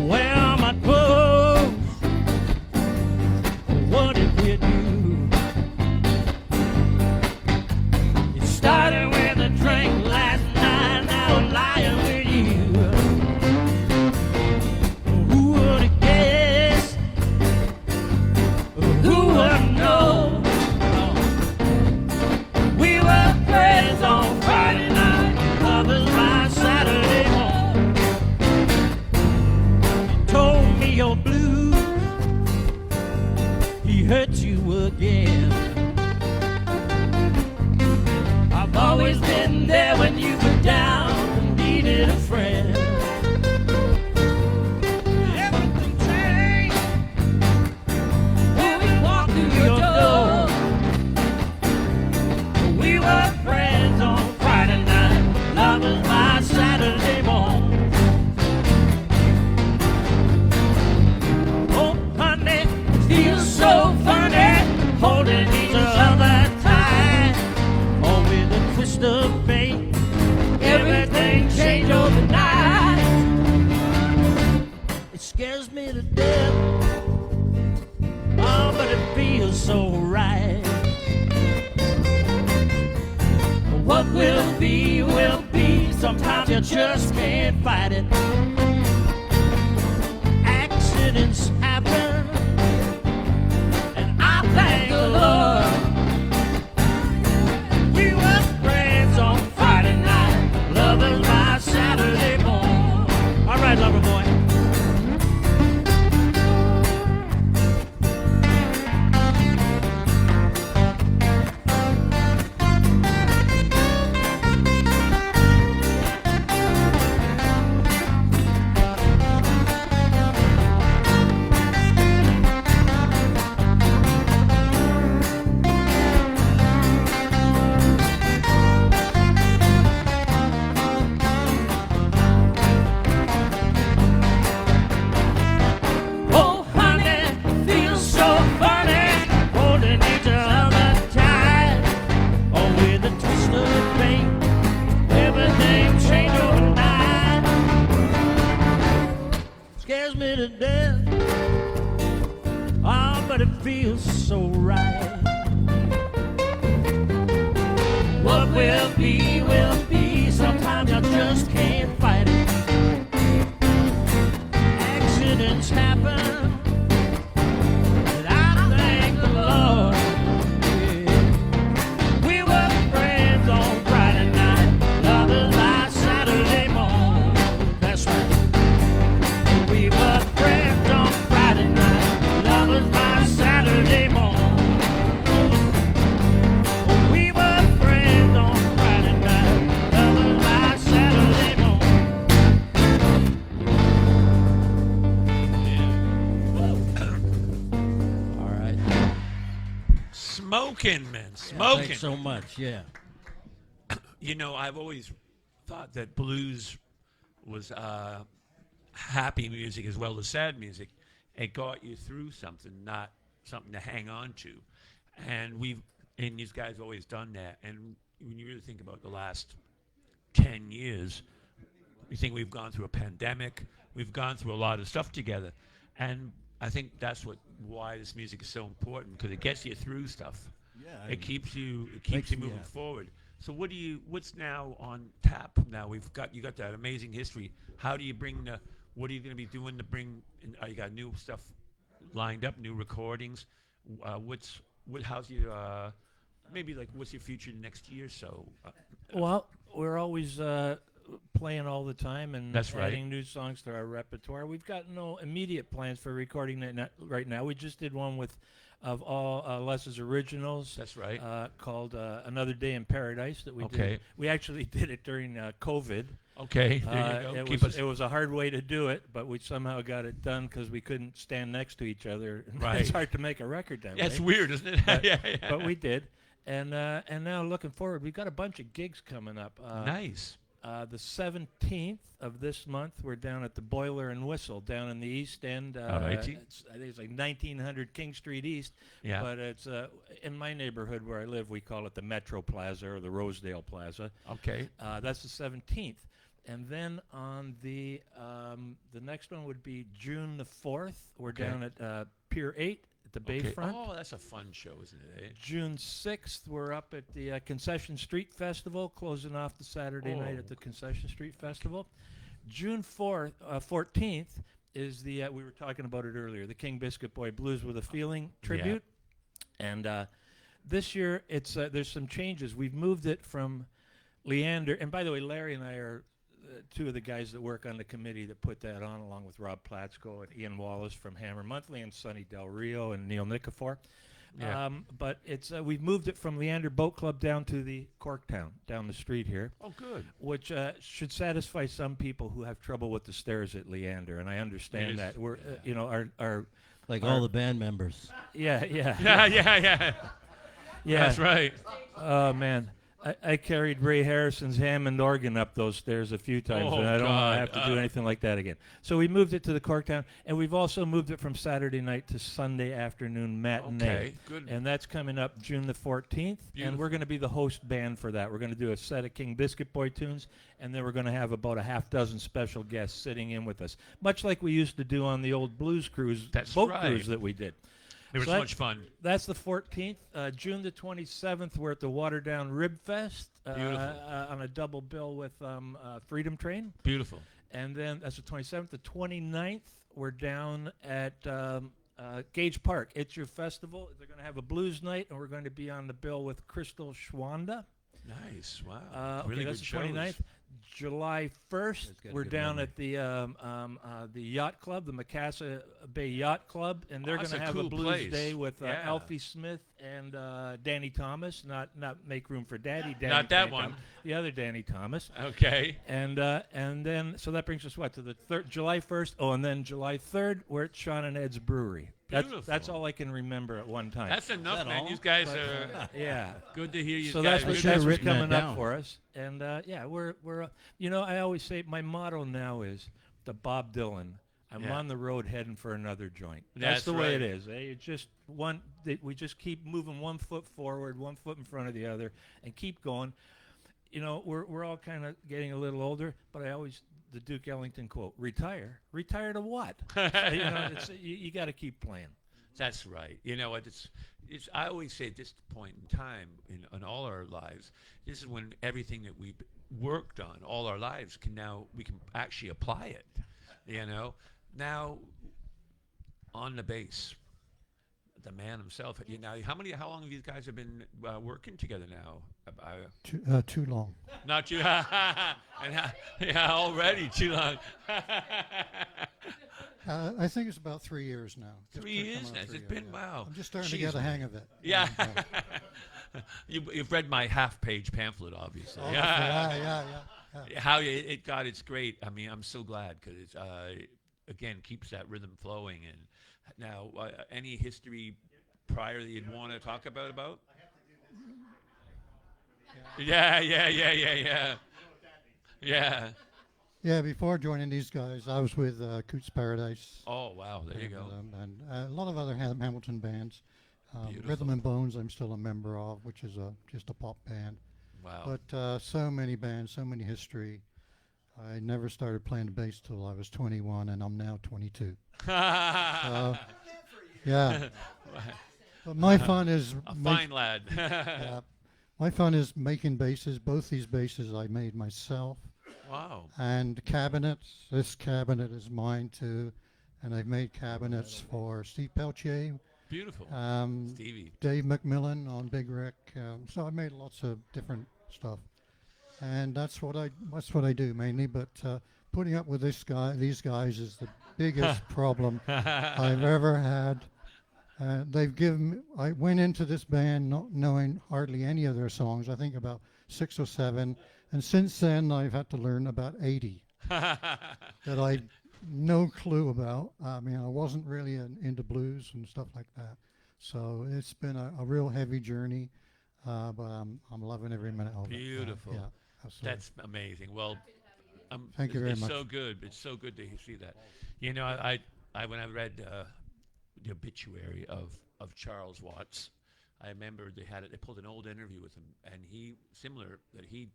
Where are my clothes? What did we do? It started with a drink last night, now I'm lying with you. Who would have guessed? Who would have known? We were friends on Friday night, lovers by Saturday morning. Told me your blues, he hurt you again. I've always been there when you were down and needed a friend. Everything changed when we walked through your door. We were friends on Friday night, lovers by Saturday morning. Oh, honey, it feels so funny holding each other tight. Oh, with a twist of fate, everything changed overnight. It scares me to death. Oh, but it feels so right. What will be, will be. Sometimes you just can't fight it. Accidents happen, and I thank the Lord. We were friends on Friday night, lovers by Saturday morning. All right, lover boy. Oh, honey, feels so funny holding each other tight. Oh, with a twist of fate, everything changed overnight. Scares me to death. Oh, but it feels so right. What will be, will be. Sometimes I just can't fight it. Accidents happen, and I thank the Lord. Yeah. We were friends on Friday night, lovers by Saturday morning. That's right. We were friends on Friday night, lovers by Saturday morning. We were friends on Friday night, lovers by Saturday morning. All right. Smoking, man. Thanks Smoking. so much. Yeah. You know, I've always thought that blues was happy music as well as sad music. It got you through something, not something to hang on to. and these guys always done that. And when you really think about the last 10 years, you think we've gone through a pandemic, we've gone through a lot of stuff together, and I think that's why this music is so important, because it gets you through stuff. Yeah, It keeps you makes me moving happy. forward. So what's now on tap now? You got that amazing history. How do you bring what are you going to be doing to bring you got new stuff lined up, new recordings? How's your maybe like what's your future next year or so? Well, we're always playing all the time and That's right. adding new songs to our repertoire. We've got no immediate plans for recording that right now. We just did one of all Les's originals. That's right. Called Another Day in Paradise that we Okay. did. We actually did it during COVID. Okay, there you go. It was a hard way to do it, but we somehow got it done because we couldn't stand next to each other. Right. It's hard to make a record that That's way. weird, isn't it? But, yeah. but we did. And now looking forward, we've got a bunch of gigs coming up. Nice. The 17th of this month, we're down at the Boiler and Whistle down in the East End. Alrighty. I think it's like 1900 King Street East. Yeah. But it's in my neighborhood where I live, we call it the Metro Plaza or the Rosedale Plaza. Okay. That's the 17th. And then on the next one would be June the 4th. We're Okay. down at Pier 8 at the Bayfront. Oh, that's a fun show, isn't it? Eh? June 6th, we're up at the Concession Street Festival, closing off the Saturday night at the Concession Street Festival. June 14th is we were talking about it earlier, the King Biscuit Boy Blues with a Feeling tribute. And this year, it's there's some changes. We've moved it from Leander, and by the way, Larry and I are two of the guys that work on the committee that put that on, along with Rob Platsko and Ian Wallace from Hammer Monthly and Sonny Del Rio and Neil Nikifor. Yeah. But it's we've moved it from Leander Boat Club down to the Corktown, down the street here, Oh, good. which should satisfy some people who have trouble with the stairs at Leander, and I understand is. that. We're our Like all the band members. yeah. Yeah. That's right. Oh man, I carried Ray Harrison's Hammond organ up those stairs a few times, Oh, and I don't want God. to have to do anything like that again. So we moved it to the Corktown, and we've also moved it from Saturday night to Sunday afternoon matinee. Okay, good. And that's coming up June the 14th, and we're going to be the host band for that. We're going to do a set of King Biscuit Boy tunes, and then we're going to have about a half dozen special guests sitting in with us, much like we used to do on the old blues cruise, That's boat right. cruise that we did. It was So much fun. That's the 14th. June the 27th, we're at the Waterdown Rib Fest on a double bill with Freedom Train. Beautiful. And then that's the 27th. The 29th, we're down at Gage Park. It's your festival. They're going to have a blues night, and we're going to be on the bill with Crystal Schwanda. Nice. Wow. Okay, Really that's good the shows. 29th. July 1st, That's got we're good down memory. at the yacht club, the Macassa Bay Yacht Club, and they're Oh, going that's to a have a cool blues place. day with Yeah. Alfie Smith and Danny Thomas. Not Make Room for Daddy. Danny Not that can't one. come. The other Danny Thomas. Okay. And then so that brings us to the July 1st. Oh, and then July 3rd, we're at Sean and Ed's Brewery. That's Beautiful. all I can remember at one time. That's enough, that man. all? You guys are yeah. good to hear you So guys. that's what, should've that's what's written that coming up down. for us. And yeah, we're I always say my motto now is the Bob Dylan. I'm Yeah. on the road heading for another joint. That's the way it right. is. It's just we just keep moving one foot forward, one foot in front of the other, and keep going. We're all kind of getting a little older, but I always the Duke Ellington quote: "Retire to what?" You got to keep playing. That's right. You know what? It's. I always say at this point in time in all our lives, this is when everything that we've worked on all our lives we can actually apply it. Now on the bass, the man himself. How long have you guys have been working together now? Too long. Not you. Already too long. I think it's about 3 years now. Just 3 coming years on now. 3 It's years, been yeah. wow. I'm just starting Jeez, to get a man. hang of it. Yeah. You've read my half-page pamphlet, obviously. Oh, yeah. How it got it's great. I mean, I'm so glad because it's again keeps that rhythm flowing. And now, any history prior that you'd want to talk about? Yeah. Yeah, before joining these guys, I was with Coots Paradise Oh wow, there you go. and a lot of other Hamilton bands. Rhythm and Bones, I'm still a member of, which is just a pop band. Wow. But so many bands, so many history. I never started playing the bass till I was 21, and I'm now 22. Yeah. But my fun is A fine lad. yeah, my fun is making basses. Both these basses I made myself. Wow. And cabinets. This cabinet is mine too, and I've made cabinets for Steve Peltier, Beautiful. Stevie. Dave McMillan on Big Rick. So I made lots of different stuff, and that's what I do mainly. But putting up with these guys is the biggest problem I've ever had. They've given me, I went into this band not knowing hardly any of their songs. I think about 6 or 7, and since then I've had to learn about 80 that I no clue about. I mean, I wasn't really into blues and stuff like that, so it's been a real heavy journey, but I'm loving every minute of it. Beautiful. Yeah, absolutely. That's amazing. Well, Thank you very much. It's so good. It's so good to see that. You know, I when I read the obituary of Charles Watts, I remember they pulled an old interview with him, and he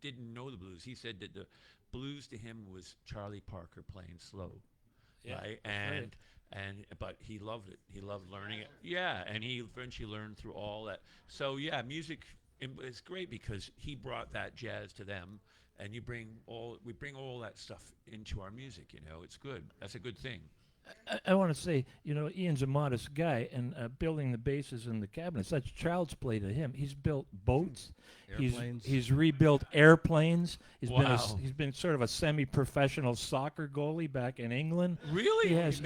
didn't know the blues. He said that the blues to him was Charlie Parker playing slow, right? But he loved it. He loved learning it. Yeah, and he eventually learned through all that. So yeah, music is great because he brought that jazz to them, and we bring all that stuff into our music. You know, it's good. That's a good thing. I want to say, you know, Ian's a modest guy, and building the basses and the cabinets, that's child's play to him. He's built boats. Airplanes. He's rebuilt airplanes. Wow. He's been sort of a semi-professional soccer goalie back in England. Really? He has,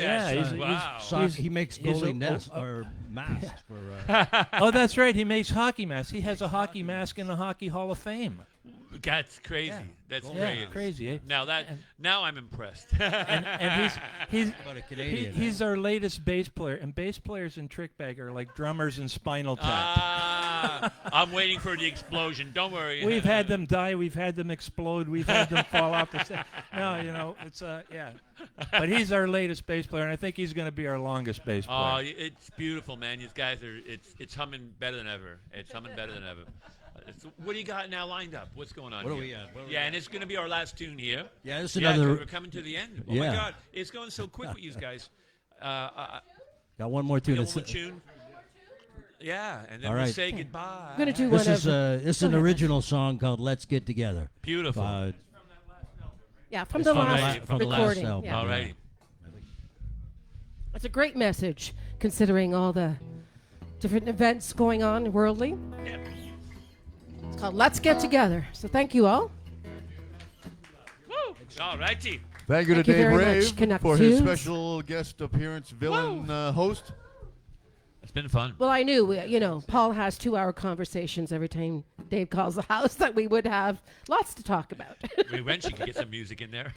Wow. He makes goalie nests or masks for. Oh, that's right. He makes hockey masks. He has a hockey mask in the Hockey Hall of Fame. That's crazy. Yeah. That's Yeah, crazy. Eh? Now I'm impressed. And he's About a Canadian. he's our latest bass player, and bass players in Trickbag are like drummers in Spinal Tap. I'm waiting for the explosion. Don't worry. We've had them die. We've had them explode. We've had them fall off the stage. No, you know, it's yeah. But he's our latest bass player, and I think he's going to be our longest bass player. Oh, it's beautiful, man. You guys are. It's humming better than ever. It's humming better than ever. What do you got now lined up? What's going on? What are here? we at? What are we Yeah, at? and it's going to be our last tune here. Yeah, this is Yeah, another. we're coming to the end. Oh Yeah. my God, it's going so quick with you guys. Got one more We tune. got It's- one more tune. Yeah, and then All we'll right. say goodbye. I'm gonna do This one is of this is an original song called "Let's Get Together." Beautiful. yeah from It's the from the last la- from the last recording. album. Yeah. All right. It's a great message considering all the different events going on worldly. Yep. It's called "Let's Get Together." So thank you all. Woo! All righty. Thank you to Thank you Dave very much, Rave Canuck for his Tunes. special guest appearance, villain host. It's been fun. Well, I knew, Paul has 2-hour conversations every time Dave calls the house that we would have lots to talk about. We eventually can get some music in there.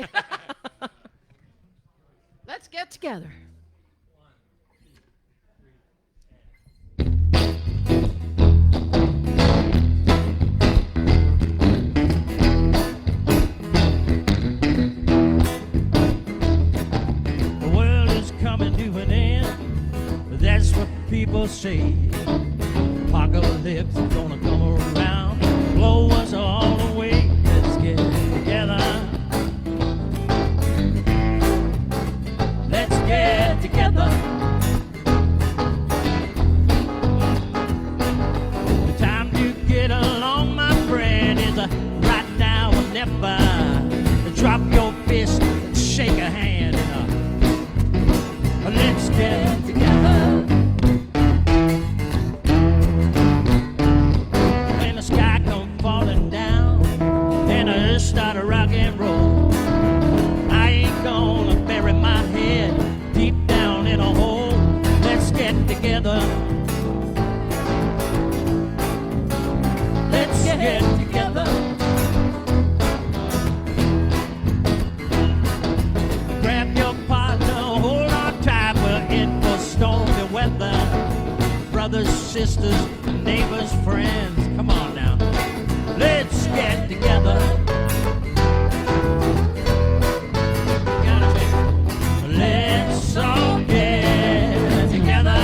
Let's get together. The world is coming to an end. That's what people say. Apocalypse is gonna come around, blow us all away. Let's get together. Let's get together. The time to get along, my friend, is right now or never. Drop your fist and shake a hand. Let's get together. When the sky come falling down and the earth start to rock and roll, I ain't gonna bury my head deep down in a hole. Let's get together. Let's get together. Grab your partner, hold on tight, we're in for stormy weather. Brothers, sisters, neighbors, friends, come on now. Let's get together. Gotta be. Let's all get together.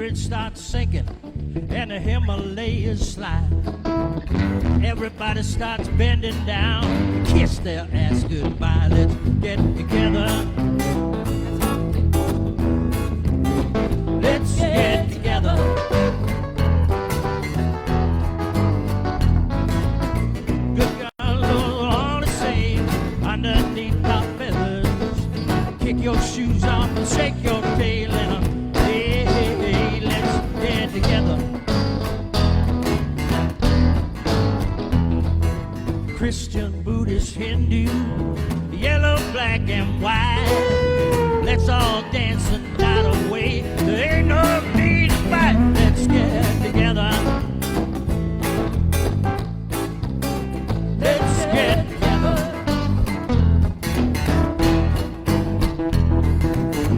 bridge starts sinking and the Himalayas slide. Everybody starts bending down, kiss their ass goodbye. Let's get together. Let's get together. Good girls are all the same underneath our feathers. Kick your shoes off and shake your tail and hey, hey, hey, let's get together. Christian, Buddhist, Hindu, yellow, black, and white. Let's all dance the night away. There ain't no need to fight. Let's get together. Let's get together.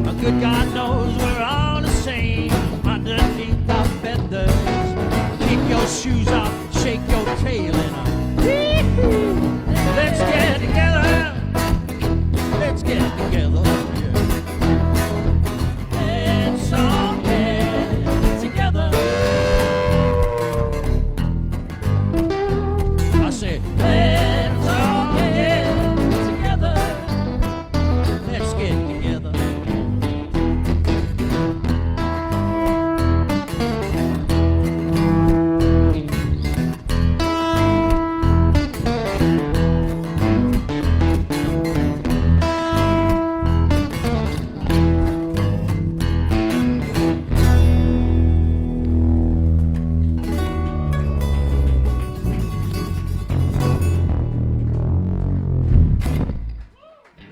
A good God knows we're all the same underneath our feathers. Kick your shoes off, shake your tail, and let's get together. Let's get together. Let's all get together. I said, let's all get together. Let's get together.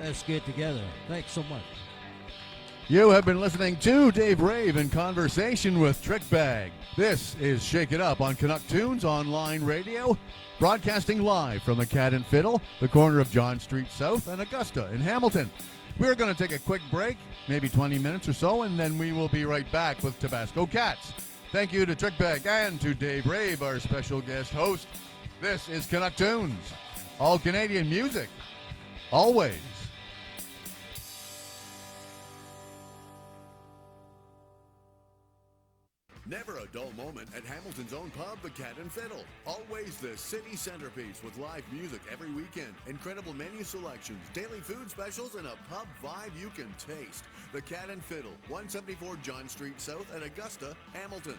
Let's get together. Thanks so much. You have been listening to Dave Rave in conversation with Trickbag. This is Shake It Up on Canuck Tunes Online Radio, broadcasting live from the Cat and Fiddle, the corner of John Street South and Augusta in Hamilton. We're going to take a quick break, maybe 20 minutes or so, and then we will be right back with Tabasco Cats. Thank you to Trickbag and to Dave Rave, our special guest host. This is Canuck Tunes. All Canadian music. Always. Never a dull moment at Hamilton's own pub, the Cat and Fiddle. Always the city centerpiece with live music every weekend, incredible menu selections, daily food specials, and a pub vibe you can taste. The Cat and Fiddle, 174 John Street South at Augusta, Hamilton.